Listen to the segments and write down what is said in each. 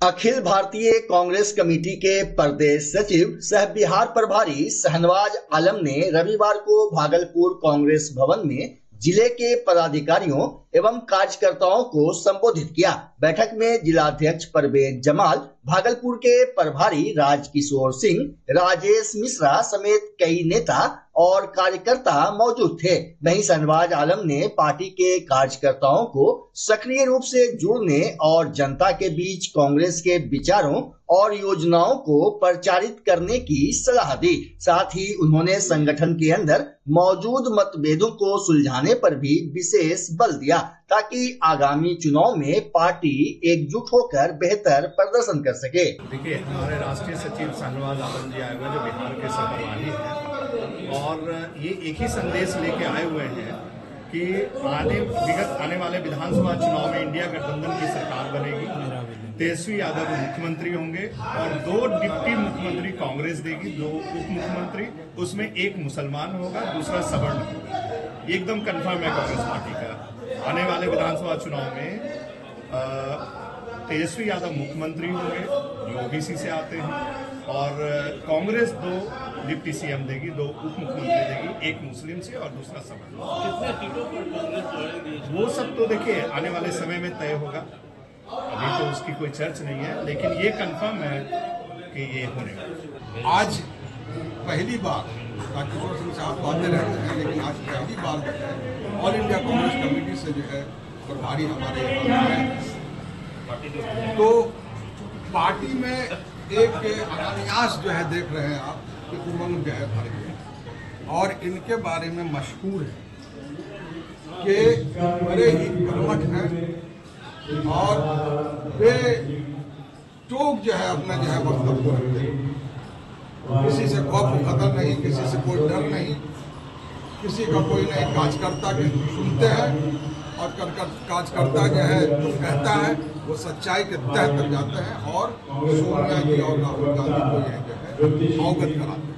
Akhil Bharatiya Congress committee के प्रदेश सचिव सह बिहार प्रभारी शहनवाज आलम ने रविवार को भागलपुर कांग्रेस भवन में जिले के पदाधिकारियों एवं कार्यकर्ताओं को संबोधित किया। बैठक में जिलाध्यक्ष परवेज जमाल, भागलपुर के प्रभारी राजकिशोर सिंह, राजेश मिश्रा समेत कई नेता और कार्यकर्ता मौजूद थे। वहीं शहनवाज आलम ने पार्टी के कार्यकर्ताओं को सक्रिय रूप से जुड़ने और जनता के बीच कांग्रेस के विचारों और योजनाओं को प्रचारित करने की सलाह दी। साथ ही उन्होंने संगठन के अंदर मौजूद मतभेदों को सुलझाने पर भी विशेष बल दिया ताकि आगामी चुनाव में पार्टी एकजुट होकर बेहतर प्रदर्शन कर सके। देखिए, हमारे राष्ट्रीय सचिव शहनवाज आलम जी आए हुए जो बिहार के प्रभारी हैं और ये एक ही संदेश लेके आए हुए हैं कि आने वाले विधानसभा चुनाव में इंडिया गठबंधन की सरकार बनेगी। तेजस्वी यादव मुख्यमंत्री होंगे और 2 डिप्टी मुख्यमंत्री कांग्रेस देगी, 2 उप मुख्यमंत्री, उसमें एक मुसलमान होगा, दूसरा सवर्ण होगा। एकदम कंफर्म है कांग्रेस पार्टी का। आने वाले विधानसभा चुनाव में तेजस्वी यादव मुख्यमंत्री होंगे जो ओबीसी से आते हैं और कांग्रेस 2 डिप्टी सीएम देगी, 2 उप मुख्यमंत्री देगी, एक मुस्लिम से और दूसरा सवर्ण। कितने सीटों पर कांग्रेस लड़ेगी वो सब तो देखिए आने वाले समय में तय होगा। अभी तो उसकी कोई चर्च नहीं है, लेकिन ये कंफर्म है कि ये होने। आज पहली बार राजकिशोर सिंह साहब बातें रहते हैं, लेकिन आज पहली बार ऑल इंडिया कांग्रेस कमेटी से जो है प्रभारी हमारे यहाँ हैं। तो पार्टी में एक अनायास जो है देख रहे हैं आप कि उमंग जो है भर गया और इनके बारे में मशहूर है कि बड़े ही कर्मठ हैं और वे टोक जो है अपना जो है वक्तव्य रखते हैं। किसी से खौफ खतर नहीं, किसी से कोई डर नहीं, किसी का कोई नहीं। कार्यकर्ता के सुनते हैं और कार्यकर्ता जो है जो कहता है वो सच्चाई के तह तक जाते हैं और सोनिया जी और राहुल गांधी को यह जो है अवगत कराते हैं।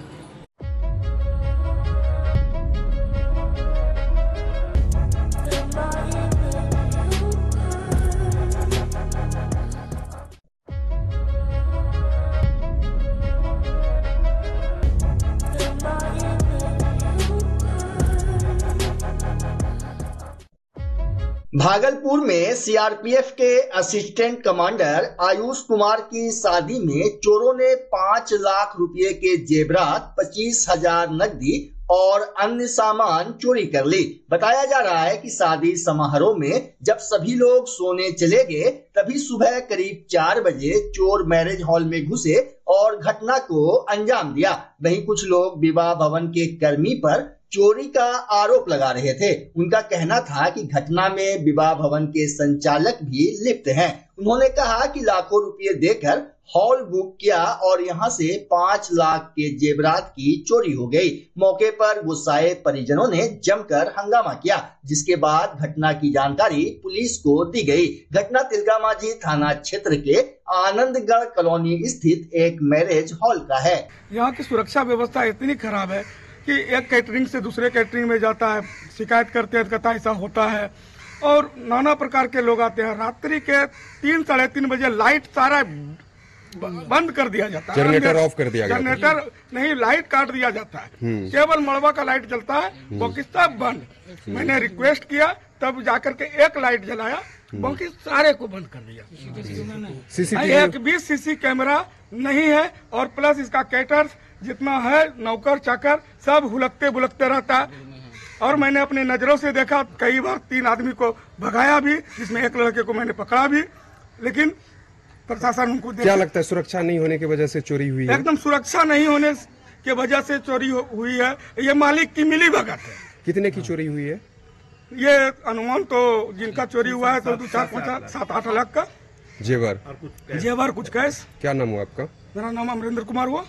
भागलपुर में सीआरपीएफ के असिस्टेंट कमांडर आयुष कुमार की शादी में चोरों ने 5 लाख रुपए के जेवरात, 25,000 नकदी और अन्य सामान चोरी कर ली। बताया जा रहा है कि शादी समारोह में जब सभी लोग सोने चले गए तभी सुबह करीब 4 बजे चोर मैरिज हॉल में घुसे और घटना को अंजाम दिया। वहीं कुछ लोग विवाह भवन के कर्मी पर चोरी का आरोप लगा रहे थे। उनका कहना था कि घटना में विवाह भवन के संचालक भी लिप्त हैं। उन्होंने कहा कि लाखों रुपए देकर हॉल बुक किया और यहां से 5 लाख के जेवरात की चोरी हो गई। मौके पर गुस्साए परिजनों ने जमकर हंगामा किया, जिसके बाद घटना की जानकारी पुलिस को दी गई। घटना तिलकामांझी थाना क्षेत्र के आनंदगढ़ कॉलोनी स्थित एक मैरिज हॉल का है। यहाँ की सुरक्षा व्यवस्था इतनी खराब है कि एक कैटरिंग से दूसरे कैटरिंग में जाता है, शिकायत करते हैं, कहता ऐसा होता है और नाना प्रकार के लोग आते हैं। रात्रि के 3 साढ़े 3 बजे लाइट सारा बंद कर दिया जाता है, जनरेटर ऑफ कर दिया गया, जनरेटर नहीं, लाइट काट दिया जाता है, केवल मड़वा का लाइट जलता है, बाकी सब बंद। मैंने रिक्वेस्ट किया तब जाकर के एक लाइट जलाया, बाकी सारे को बंद कर दिया। एक भी सीसी कैमरा नहीं है और प्लस इसका कैटर्स जितना है नौकर चाकर सब हुलकते बुलकते रहता है। और मैंने अपनी नजरों से देखा, कई बार 3 आदमी को भगाया भी, जिसमें एक लड़के को मैंने पकड़ा भी, लेकिन प्रशासन उनको क्या लगता है सुरक्षा नहीं होने की वजह से चोरी हुई है? एकदम सुरक्षा नहीं होने की वजह से चोरी हुई है। ये मालिक की मिली भगत है। कितने की चोरी हुई है? ये अनुमान तो जिनका चोरी हुआ है तो 7-8 लाख का जेवर कुछ कैश। क्या नाम हुआ आपका? मेरा नाम अमरेंद्र कुमार हुआ।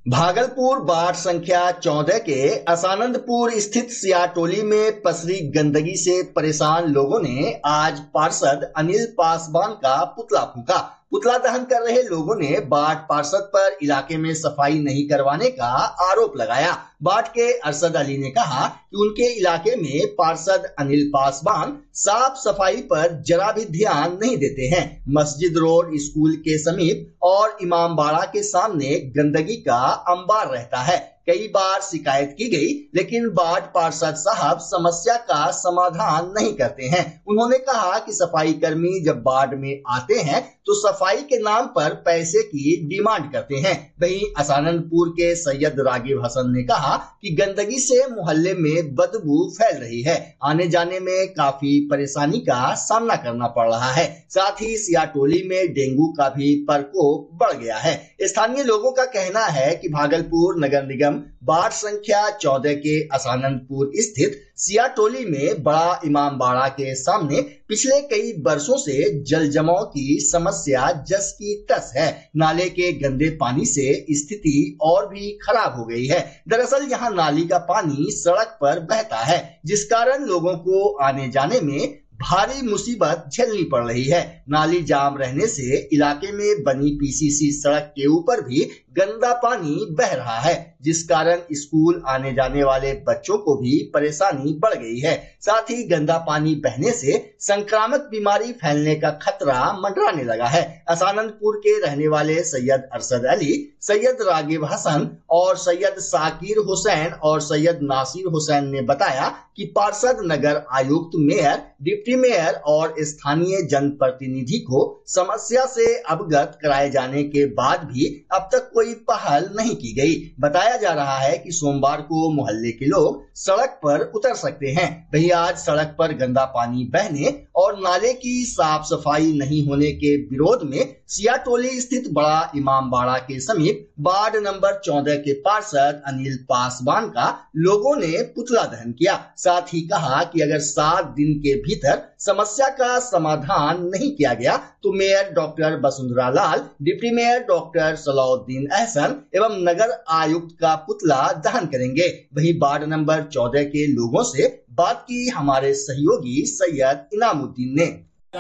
भागलपुर वार्ड संख्या 14 के असानंदपुर स्थित सियाटोली में पसरी गंदगी से परेशान लोगों ने आज पार्षद अनिल पासवान का पुतला फूंका। पुतला दहन कर रहे लोगों ने बाट पार्षद पर इलाके में सफाई नहीं करवाने का आरोप लगाया। बाट के अरशद अली ने कहा कि उनके इलाके में पार्षद अनिल पासवान साफ सफाई पर जरा भी ध्यान नहीं देते हैं। मस्जिद रोड स्कूल के समीप और इमामबाड़ा के सामने गंदगी का अंबार रहता है। कई बार शिकायत की गई, लेकिन बाट पार्षद साहब समस्या का समाधान नहीं करते हैं। उन्होंने कहा कि सफाई कर्मी जब वार्ड में आते हैं तो सफाई के नाम पर पैसे की डिमांड करते हैं। वहीं असाननपुर के सैयद रागिब हसन ने कहा कि गंदगी से मोहल्ले में बदबू फैल रही है, आने जाने में काफी परेशानी का सामना करना पड़ रहा है। साथ ही सियाटोली में डेंगू का भी प्रकोप बढ़ गया है। स्थानीय लोगों का कहना है कि भागलपुर नगर निगम वार्ड संख्या 14 के असाननपुर स्थित सियाटोली में बड़ा इमामबाड़ा के सामने पिछले कई वर्षों से जल जमाव की समस्या जस की तस है। नाले के गंदे पानी से स्थिति और भी खराब हो गई है। दरअसल यहाँ नाली का पानी सड़क पर बहता है, जिस कारण लोगों को आने जाने में भारी मुसीबत झेलनी पड़ रही है। नाली जाम रहने से इलाके में बनी पीसीसी सड़क के ऊपर भी गंदा पानी बह रहा है, जिस कारण स्कूल आने जाने वाले बच्चों को भी परेशानी बढ़ गई है। साथ ही गंदा पानी बहने से संक्रामक बीमारी फैलने का खतरा मंडराने लगा है। असाननपुर के रहने वाले सैयद अरशद अली, सैयद रागिब हसन और सैयद साकिर हुसैन और सैयद नासिर हुसैन ने बताया कि पार्षद, नगर आयुक्त, मेयर, डिप्टी मेयर और स्थानीय जनप्रतिनिधि को समस्या से अवगत कराए जाने के बाद भी अब तक कोई पहल नहीं की गई। बताया जा रहा है कि सोमवार को मोहल्ले के लोग सड़क पर उतर सकते हैं। वहीं आज सड़क पर गंदा पानी बहने और नाले की साफ सफाई नहीं होने के विरोध में सियाटोली स्थित बड़ा इमामबाड़ा के समीप वार्ड नंबर 14 के पार्षद अनिल पासवान का लोगों ने पुतला दहन किया। साथ ही कहा कि अगर 7 दिन के भीतर समस्या का समाधान नहीं किया गया तो mayor doctor Vasundhara Lal, deputy mayor doctor Salauddin Ahsan एवं नगर आयुक्त का पुतला दहन करेंगे। वहीं वार्ड नंबर 14 के लोगों से बात की हमारे सहयोगी सैयद इनामुद्दीन ने।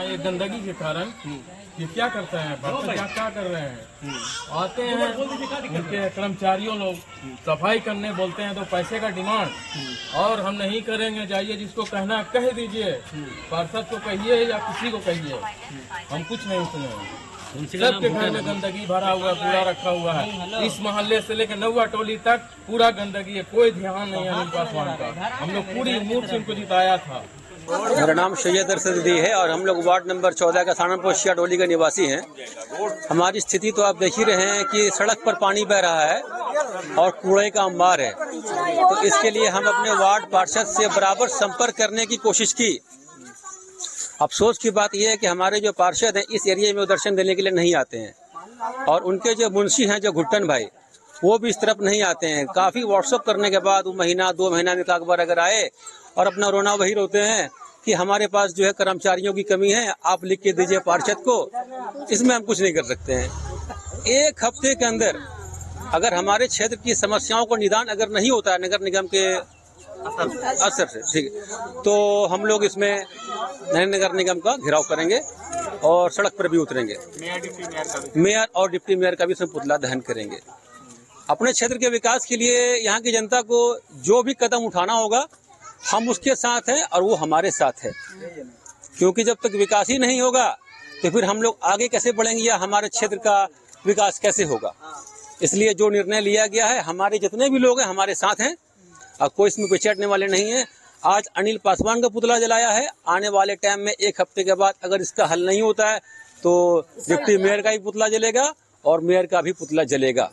ये गंदगी के कारण ये क्या करते हैं, क्या कर रहे हैं, आते हैं उनके कर्मचारियों लोग सफाई करने बोलते हैं तो पैसे का डिमांड, और हम नहीं करेंगे, जाइए जिसको कहना कह दीजिए, पार्षद को कहिए या किसी को कहिए, हम कुछ नहीं सुने। सबके घर में गंदगी भरा हुआ है, पूरा रखा हुआ है। इस मोहल्ले से लेकर नौवा टोली तक पूरा गंदगी है, कोई ध्यान नहीं है अनिल पासवान का। हम लोग पूरी उम्मीद से उनको जिताया था। मेरा नाम सैयद अरशद अली है और हम लोग वार्ड नंबर 14 का साननपुर सियाटोली के निवासी हैं। हमारी स्थिति तो आप देख ही रहे हैं कि सड़क पर पानी बह रहा है और कूड़े का अंबार है। तो इसके लिए हम अपने वार्ड पार्षद से बराबर संपर्क करने की कोशिश की। अफसोस की बात यह है कि हमारे जो पार्षद हैं इस एरिया में वो दर्शन देने के लिए नहीं आते हैं, और उनके जो मुंशी हैं जो घुट्टन भाई, वो भी इस तरफ नहीं आते हैं। काफ़ी व्हाट्सअप करने के बाद वो महीना 2 महीना में एक बार अगर आए और अपना रोना वही रोते हैं कि हमारे पास जो है कर्मचारियों की कमी है, आप लिख के दीजिए पार्षद को। इसमें हम कुछ नहीं कर सकते हैं। एक हफ्ते के अंदर अगर हमारे क्षेत्र की समस्याओं को निदान अगर नहीं होता है नगर निगम के असर से, ठीक है, तो हम लोग इसमें नगर निगम का घेराव करेंगे और सड़क पर भी उतरेंगे। मेयर और डिप्टी मेयर का भी इसमें पुतला दहन करेंगे। अपने क्षेत्र के विकास के लिए यहाँ की जनता को जो भी कदम उठाना होगा हम उसके साथ हैं और वो हमारे साथ है, क्योंकि जब तक विकास ही नहीं होगा तो फिर हम लोग आगे कैसे बढ़ेंगे या हमारे क्षेत्र का विकास कैसे होगा। इसलिए जो निर्णय लिया गया है, हमारे जितने भी लोग हैं हमारे साथ हैं और कोई इसमें पिछड़ने वाले नहीं है। आज अनिल पासवान का पुतला जलाया है, आने वाले टाइम में 1 हफ्ते के बाद अगर इसका हल नहीं होता है तो डिप्टी मेयर का भी पुतला जलेगा और मेयर का भी पुतला जलेगा।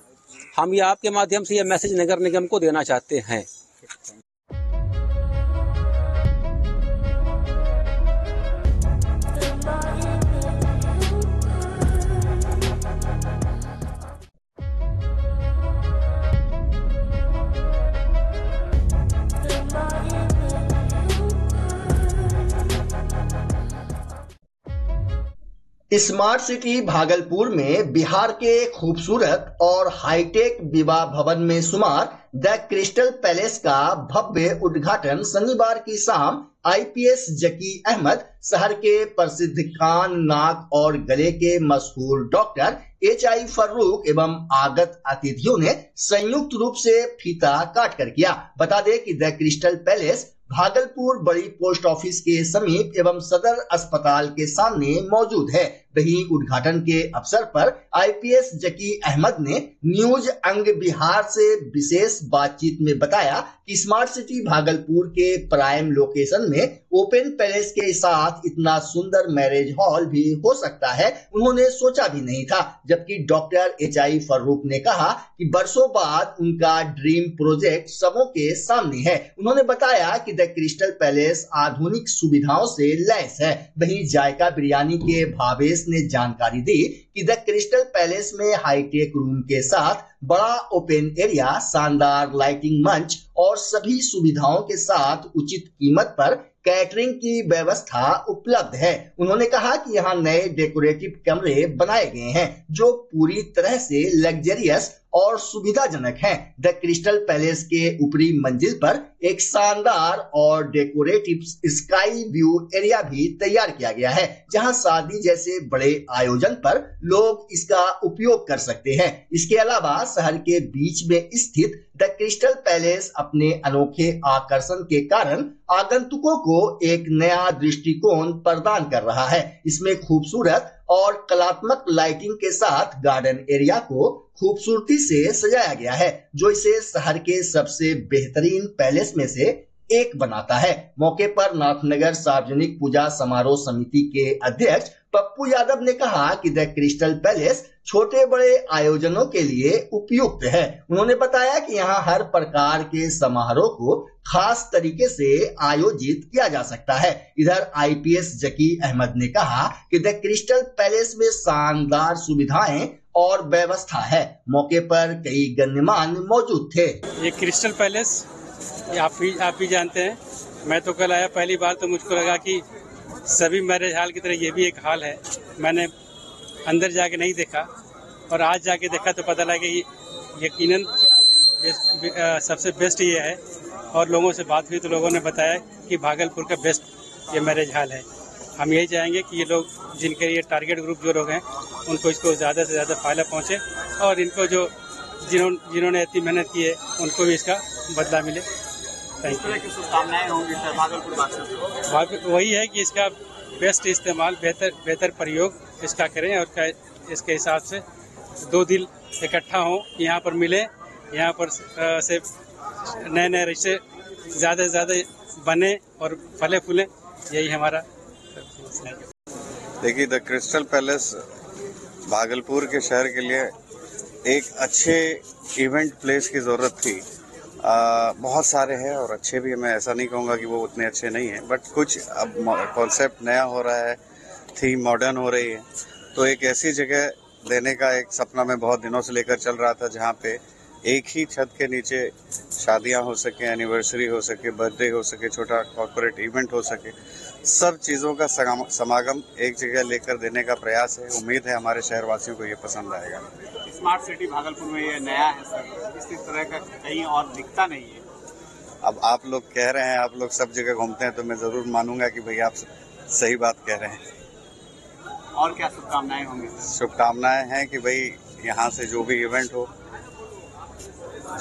हम ये आपके माध्यम से ये मैसेज नगर निगम को देना चाहते हैं। स्मार्ट सिटी भागलपुर में बिहार के खूबसूरत और हाईटेक विवाह भवन में शुमार द क्रिस्टल पैलेस का भव्य उद्घाटन शनिवार की शाम आईपीएस जकी अहमद, शहर के प्रसिद्ध कान, नाक और गले के मशहूर डॉक्टर HI फर्रुख एवं आगत अतिथियों ने संयुक्त रूप से फीता काट कर किया। बता दें कि द क्रिस्टल पैलेस भागलपुर बड़ी पोस्ट ऑफिस के समीप एवं सदर अस्पताल के सामने मौजूद है। वहीं उद्घाटन के अवसर पर आईपीएस जकी अहमद ने न्यूज अंग बिहार से विशेष बातचीत में बताया कि स्मार्ट सिटी भागलपुर के प्राइम लोकेशन में ओपन पैलेस के साथ इतना सुंदर मैरिज हॉल भी हो सकता है, उन्होंने सोचा भी नहीं था। जबकि डॉक्टर HI फर्रुख ने कहा कि बरसों बाद उनका ड्रीम प्रोजेक्ट सबों के सामने है। उन्होंने बताया कि द क्रिस्टल पैलेस आधुनिक सुविधाओं से लैस है। वहीं जायका बिरयानी के भावेश ने जानकारी दी कि द क्रिस्टल पैलेस में हाईटेक रूम के साथ बड़ा ओपन एरिया, शानदार लाइटिंग मंच और सभी सुविधाओं के साथ उचित कीमत पर कैटरिंग की व्यवस्था उपलब्ध है। उन्होंने कहा कि यहाँ नए डेकोरेटिव कमरे बनाए गए हैं जो पूरी तरह से लग्जरियस और सुविधाजनक हैं। द क्रिस्टल पैलेस के ऊपरी मंजिल पर एक शानदार और डेकोरेटिव स्काई व्यू एरिया भी तैयार किया गया है, जहां शादी जैसे बड़े आयोजन पर लोग इसका उपयोग कर सकते हैं। इसके अलावा शहर के बीच में स्थित द क्रिस्टल पैलेस अपने अनोखे आकर्षण के कारण आगंतुकों को एक नया दृष्टिकोण प्रदान कर रहा है। इसमें खूबसूरत और कलात्मक लाइटिंग के साथ गार्डन एरिया को खूबसूरती से सजाया गया है, जो इसे शहर के सबसे बेहतरीन पैलेस में से एक बनाता है। मौके पर नाथनगर सार्वजनिक पूजा समारोह समिति के अध्यक्ष पप्पू यादव ने कहा कि द क्रिस्टल पैलेस छोटे बड़े आयोजनों के लिए उपयुक्त है। उन्होंने बताया कि यहाँ हर प्रकार के समारोह को खास तरीके से आयोजित किया जा सकता है। इधर आईपीएस जकी अहमद ने कहा कि द क्रिस्टल पैलेस में शानदार सुविधाएं और व्यवस्था है। मौके पर कई गण्यमान्य मौजूद थे। ये क्रिस्टल पैलेस आप भी जानते हैं, मैं तो कल आया पहली बार, तो मुझको लगा कि सभी मैरिज हॉल की तरह ये भी एक हॉल है। मैंने अंदर जाके नहीं देखा और आज जाके देखा तो पता लगा कि यकीनन सबसे बेस्ट ये है। और लोगों से बात हुई तो लोगों ने बताया कि भागलपुर का बेस्ट ये मैरिज हॉल है। हम यही चाहेंगे कि ये लोग, जिनके ये टारगेट ग्रुप जो लोग हैं, उनको इसको ज़्यादा से ज़्यादा फायदा पहुँचे और इनको जो जिन्होंने इतनी मेहनत की है उनको भी इसका बदला मिले। Thank you. शुभकामनाएं होंगी भागलपुर वासियों। वही है कि इसका बेस्ट इस्तेमाल, बेहतर प्रयोग इसका करें और इसके हिसाब से 2 दिल इकट्ठा हों, यहाँ पर मिले, यहाँ पर से नए रिश्ते ज़्यादा से ज़्यादा बने और फले फूलें, यही हमारा। देखिए, द क्रिस्टल पैलेस भागलपुर के शहर के लिए एक अच्छे इवेंट प्लेस की ज़रूरत थी। बहुत सारे हैं और अच्छे भी, मैं ऐसा नहीं कहूँगा कि वो उतने अच्छे नहीं हैं, बट कुछ अब कॉन्सेप्ट नया हो रहा है, थीम मॉडर्न हो रही है, तो एक ऐसी जगह देने का एक सपना मैं बहुत दिनों से लेकर चल रहा था, जहाँ पे एक ही छत के नीचे शादियां हो सके, एनिवर्सरी हो सके, बर्थडे हो सके, छोटा कॉर्पोरेट इवेंट हो सके, सब चीज़ों का समागम एक जगह लेकर देने का प्रयास है। उम्मीद है हमारे शहरवासियों को ये पसंद आएगा। स्मार्ट सिटी भागलपुर में ये नया है सर, इस तरह का कहीं और दिखता नहीं है। अब आप लोग कह रहे हैं, आप लोग सब जगह घूमते हैं, तो मैं ज़रूर मानूंगा कि भैया आप सही बात कह रहे हैं। और क्या शुभकामनाएं होंगी? शुभकामनाएं हैं कि भाई यहाँ से जो भी इवेंट हो,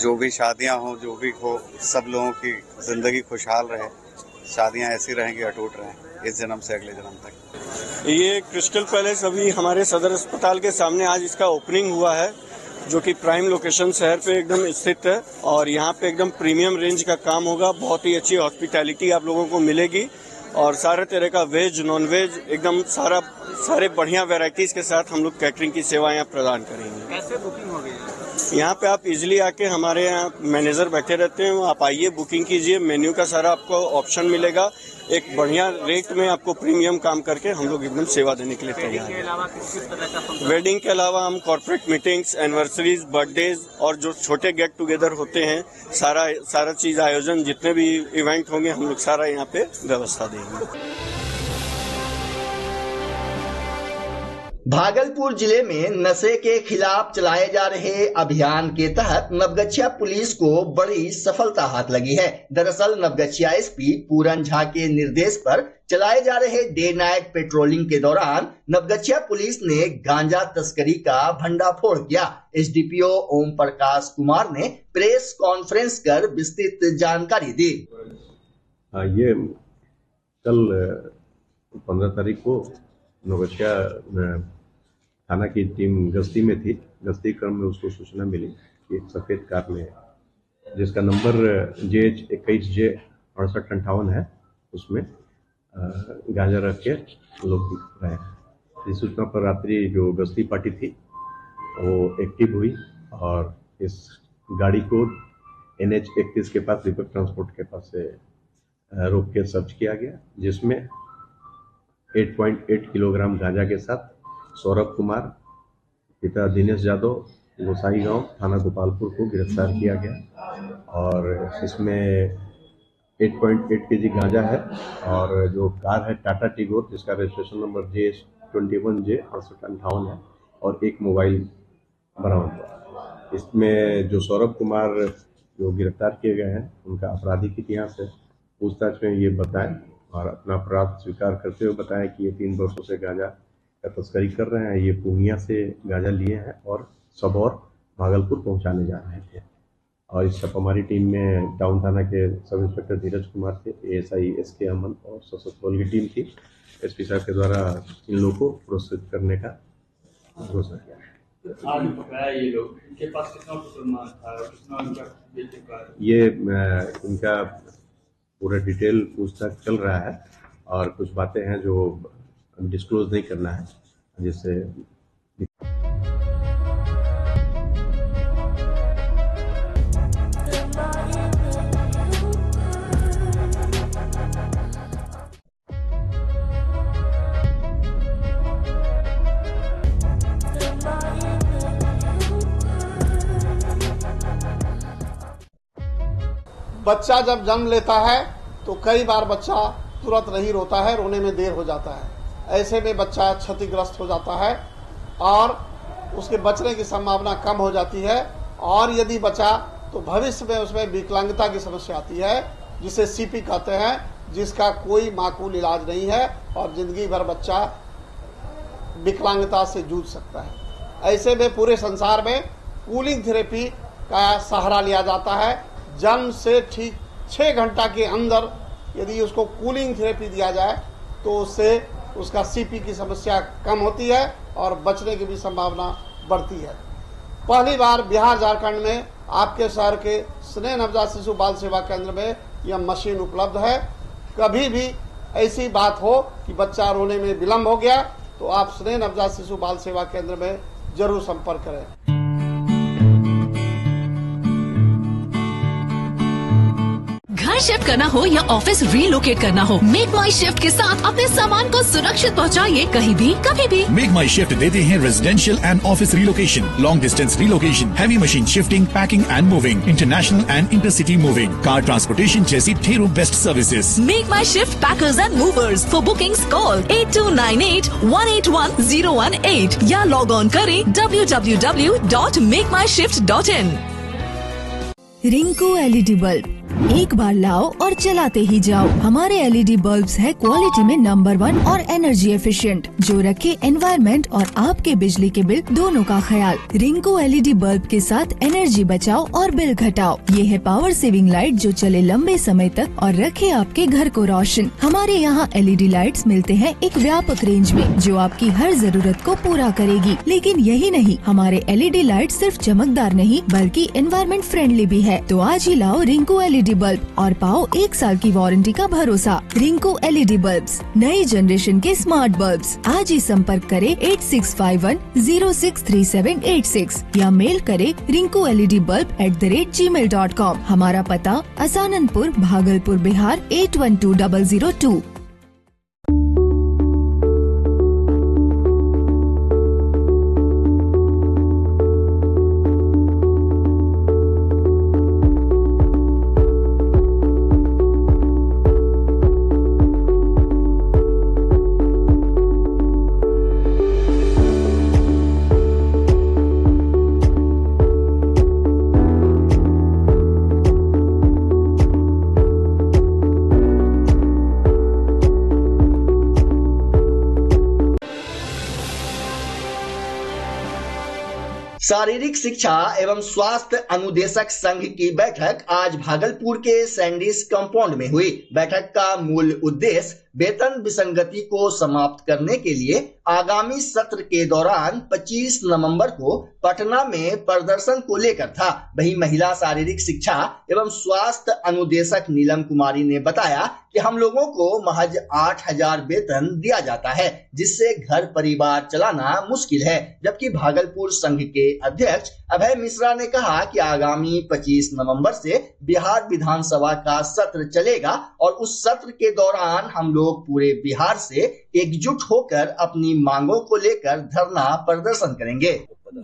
जो भी शादियां हो, जो भी हो, सब लोगों की ज़िंदगी खुशहाल रहे, शादियां ऐसी रहेंगी, अटूट रहें, इस जन्म से अगले जन्म तक। ये क्रिस्टल पैलेस अभी हमारे सदर अस्पताल के सामने आज इसका ओपनिंग हुआ है, जो कि प्राइम लोकेशन शहर पे एकदम स्थित है और यहाँ पे एकदम प्रीमियम रेंज का काम होगा। बहुत ही अच्छी हॉस्पिटैलिटी आप लोगों को मिलेगी और सारे तरह का वेज, नॉन वेज, एकदम सारे बढ़िया वैरायटीज के साथ हम लोग कैटरिंग की सेवाएं यहाँ प्रदान करेंगे। कैसे बुकिंग होगी? यहाँ पे आप इजीली आके, हमारे यहाँ मैनेजर बैठे रहते हैं, आप आइए, बुकिंग कीजिए, मेन्यू का सारा आपको ऑप्शन मिलेगा। एक बढ़िया रेट में आपको प्रीमियम काम करके हम लोग एकदम सेवा देने के लिए तैयार हैं। वेडिंग के अलावा हम कॉर्पोरेट मीटिंग्स, एनिवर्सरीज, बर्थडेज और जो छोटे गेट टुगेदर होते हैं, सारा चीज आयोजन, जितने भी इवेंट होंगे, हम लोग सारा यहाँ पे व्यवस्था देंगे। भागलपुर जिले में नशे के खिलाफ चलाए जा रहे अभियान के तहत नवगछिया पुलिस को बड़ी सफलता हाथ लगी है। दरअसल नवगछिया एसपी पूरन झा के निर्देश पर चलाए जा रहे डे नाइट पेट्रोलिंग के दौरान नवगछिया पुलिस ने गांजा तस्करी का भंडाफोड़ किया। एसडीपीओ ओम प्रकाश कुमार ने प्रेस कॉन्फ्रेंस कर विस्तृत जानकारी दी। ये कल 15 तारीख को नवगछिया थाना की टीम गश्ती में थी। गश्ती क्रम में उसको सूचना मिली कि एक सफेद कार में जिसका नंबर JH 21J 6858 है, उसमें गांजा रख के लोग रहे। इस सूचना पर रात्रि जो गश्ती पार्टी थी वो एक्टिव हुई और इस गाड़ी को NH 31 के पास दीपक ट्रांसपोर्ट के पास से रोक के सर्च किया गया, जिसमें 8.8 किलोग्राम गांजा के साथ सौरभ कुमार पिता दिनेश यादव गोसाई गांव थाना गोपालपुर को गिरफ्तार किया गया। और इसमें 8.8 केजी गांजा है और जो कार है टाटा टिगोर जिसका रजिस्ट्रेशन नंबर JH 21J 6858 है और एक मोबाइल बरामद हुआ। इसमें जो सौरभ कुमार जो गिरफ्तार किए गए हैं उनका आपराधिक इतिहास है। पूछताछ में ये बताएं और अपना अपराध स्वीकार करते हुए बताया कि ये 3 वर्षों से गांजा का तस्करी कर रहे हैं। ये पूर्णिया से गांजा लिए हैं और सबौर भागलपुर पहुंचाने जा रहे थे। और इस छापामारी टीम में टाउन थाना के सब इंस्पेक्टर धीरज कुमार थे, ASI SK अमन और सशस्त्र बल की टीम थी। SP साहब के द्वारा इन लोगों को पुरस्कृत करने का घोषणा किया। ये लोग इनके पास कितना था, कितना ये इनका पूरा डिटेल पूछताछ चल रहा है और कुछ बातें हैं जो डिस्क्लोज नहीं करना है, जिससे बच्चा जब जन्म लेता है तो कई बार बच्चा तुरंत नहीं रोता है, रोने में देर हो जाता है। ऐसे में बच्चा क्षतिग्रस्त हो जाता है और उसके बचने की संभावना कम हो जाती है। और यदि बचा तो भविष्य में उसमें विकलांगता की समस्या आती है, जिसे CP कहते हैं, जिसका कोई माकूल इलाज नहीं है और जिंदगी भर बच्चा विकलांगता से जूझ सकता है। ऐसे में पूरे संसार में कूलिंग थेरेपी का सहारा लिया जाता है। जन्म से ठीक 6 घंटा के अंदर यदि उसको कूलिंग थेरेपी दिया जाए तो उससे उसका CP की समस्या कम होती है और बचने की भी संभावना बढ़ती है। पहली बार बिहार झारखंड में आपके शहर के स्नेह नवजात शिशु बाल सेवा केंद्र में यह मशीन उपलब्ध है। कभी भी ऐसी बात हो कि बच्चा रोने में विलम्ब हो गया तो आप स्नेह नवजात शिशु बाल सेवा केंद्र में जरूर संपर्क करें। घर शिफ्ट करना हो या ऑफिस रीलोकेट करना हो, मेक माई शिफ्ट के साथ अपने सामान को सुरक्षित पहुंचाइए कहीं भी कभी भी। मेक माई शिफ्ट देते हैं residential and office relocation, long distance relocation, heavy machine shifting, packing and moving, international and intercity moving, car transportation जैसी ढेरों best services. Make my shift packers and movers. For bookings call 8298-181-018 या log on करें www.makemyshift.in। Rinku LED bulb एक बार लाओ और चलाते ही जाओ। हमारे LED बल्ब्स है क्वालिटी में नंबर 1 और एनर्जी एफिशिएंट, जो रखे एनवायरनमेंट और आपके बिजली के बिल दोनों का ख्याल। रिंकू LED बल्ब के साथ एनर्जी बचाओ और बिल घटाओ। ये है पावर सेविंग लाइट जो चले लंबे समय तक और रखे आपके घर को रोशन। हमारे यहाँ LED लाइट्स मिलते हैं एक व्यापक रेंज में जो आपकी हर जरूरत को पूरा करेगी। लेकिन यही नहीं, हमारे LED लाइट सिर्फ चमकदार नहीं बल्कि एनवायरनमेंट फ्रेंडली भी है। तो आज ही लाओ रिंकू LED बल्ब और पाओ 1 साल की वारंटी का भरोसा। रिंकू LED बल्ब्स, नई जनरेशन के स्मार्ट बल्ब्स। आज ही संपर्क करें 8651063786 या मेल करें rinkooledbulb@gmail.com। हमारा पता असाननपुर, भागलपुर, बिहार 812002। शारीरिक शिक्षा एवं स्वास्थ्य अनुदेशक संघ की बैठक आज भागलपुर के सैंडिस कंपाउंड में हुई। बैठक का मूल उद्देश्य वेतन विसंगति को समाप्त करने के लिए आगामी सत्र के दौरान 25 नवंबर को पटना में प्रदर्शन को लेकर था। वहीं महिला शारीरिक शिक्षा एवं स्वास्थ्य अनुदेशक नीलम कुमारी ने बताया कि हम लोगों को महज 8,000 वेतन दिया जाता है, जिससे घर परिवार चलाना मुश्किल है। जबकि भागलपुर संघ के अध्यक्ष अभय मिश्रा ने कहा कि आगामी 25 नवंबर से बिहार विधानसभा का सत्र चलेगा और उस सत्र के दौरान हम लोग पूरे बिहार से एकजुट होकर अपनी मांगों को लेकर धरना प्रदर्शन करेंगे।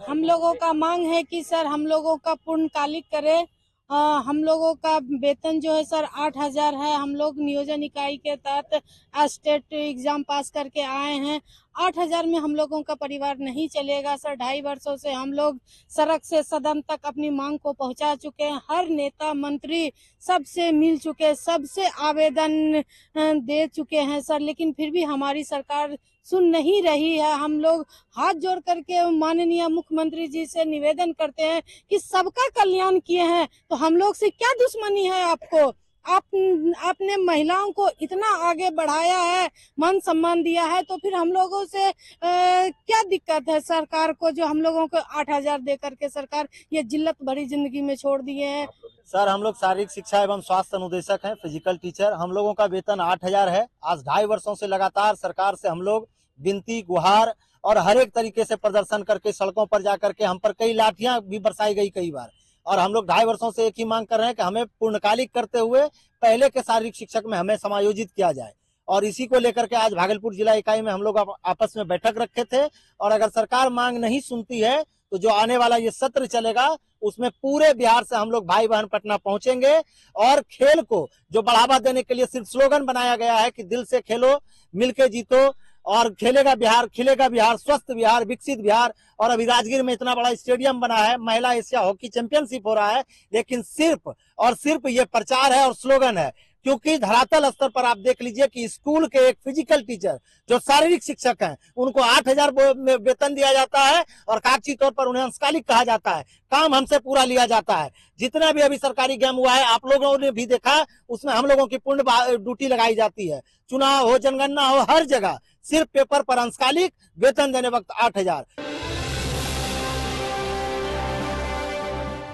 हम लोगों का मांग है कि सर हम लोगों का पूर्णकालिक करे। हम लोगों का वेतन जो है सर 8,000 है। हम लोग नियोजन इकाई के तहत स्टेट एग्जाम पास करके आए हैं। 8,000 में हम लोगों का परिवार नहीं चलेगा सर। 2.5 वर्षों से हम लोग सड़क से सदन तक अपनी मांग को पहुंचा चुके हैं। हर नेता मंत्री सबसे मिल चुके, सबसे आवेदन दे चुके हैं सर, लेकिन फिर भी हमारी सरकार सुन नहीं रही है। हम लोग हाथ जोड़ करके माननीय मुख्यमंत्री जी से निवेदन करते हैं कि सबका कल्याण किए हैं, तो हम लोग से क्या दुश्मनी है आपको? आपने महिलाओं को इतना आगे बढ़ाया है, मान सम्मान दिया है, तो फिर हम लोगों से क्या दिक्कत है सरकार को, जो हम लोगों को 8,000 दे करके सरकार ये जिल्लत भरी जिंदगी में छोड़ दिए हैं। सर हम लोग शारीरिक शिक्षा एवं स्वास्थ्य अनुदेशक हैं, फिजिकल टीचर। हम लोगों का वेतन 8,000 है। आज 2.5 वर्षों से लगातार सरकार से हम लोग विनती, गुहार और हर एक तरीके से प्रदर्शन करके सड़कों पर जाकर के हम पर कई लाठियां भी बरसाई गई कई बार, और हम लोग 2.5 वर्षों से एक ही मांग कर रहे हैं कि हमें पूर्णकालिक करते हुए पहले के शारीरिक शिक्षक में हमें समायोजित किया जाए। और इसी को लेकर के आज भागलपुर जिला इकाई में हम लोग आपस में बैठक रखे थे, और अगर सरकार मांग नहीं सुनती है तो जो आने वाला ये सत्र चलेगा उसमें पूरे बिहार से हम लोग भाई बहन पटना पहुंचेंगे। और खेल को जो बढ़ावा देने के लिए सिर्फ स्लोगन बनाया गया है कि दिल से खेलो, मिलके जीतो, और खेलेगा बिहार, खिलेगा बिहार, स्वस्थ बिहार, विकसित बिहार। और अभी राजगीर में इतना बड़ा स्टेडियम बना है, महिला एशिया हॉकी चैंपियनशिप हो रहा है, लेकिन सिर्फ और सिर्फ ये प्रचार है और स्लोगन है। क्योंकि धरातल स्तर पर आप देख लीजिए कि स्कूल के एक फिजिकल टीचर जो शारीरिक शिक्षक हैं उनको 8,000 वेतन दिया जाता है और कागजी तौर पर उन्हें अंशकालिक कहा जाता है। काम हमसे पूरा लिया जाता है। जितना भी अभी सरकारी गेम हुआ है आप लोगों ने भी देखा, उसमें हम लोगों की पूर्ण ड्यूटी लगाई जाती है। चुनाव हो, जनगणना हो, हर जगह सिर्फ पेपर पर अंशकालिक, वेतन देने वक्त 8,000।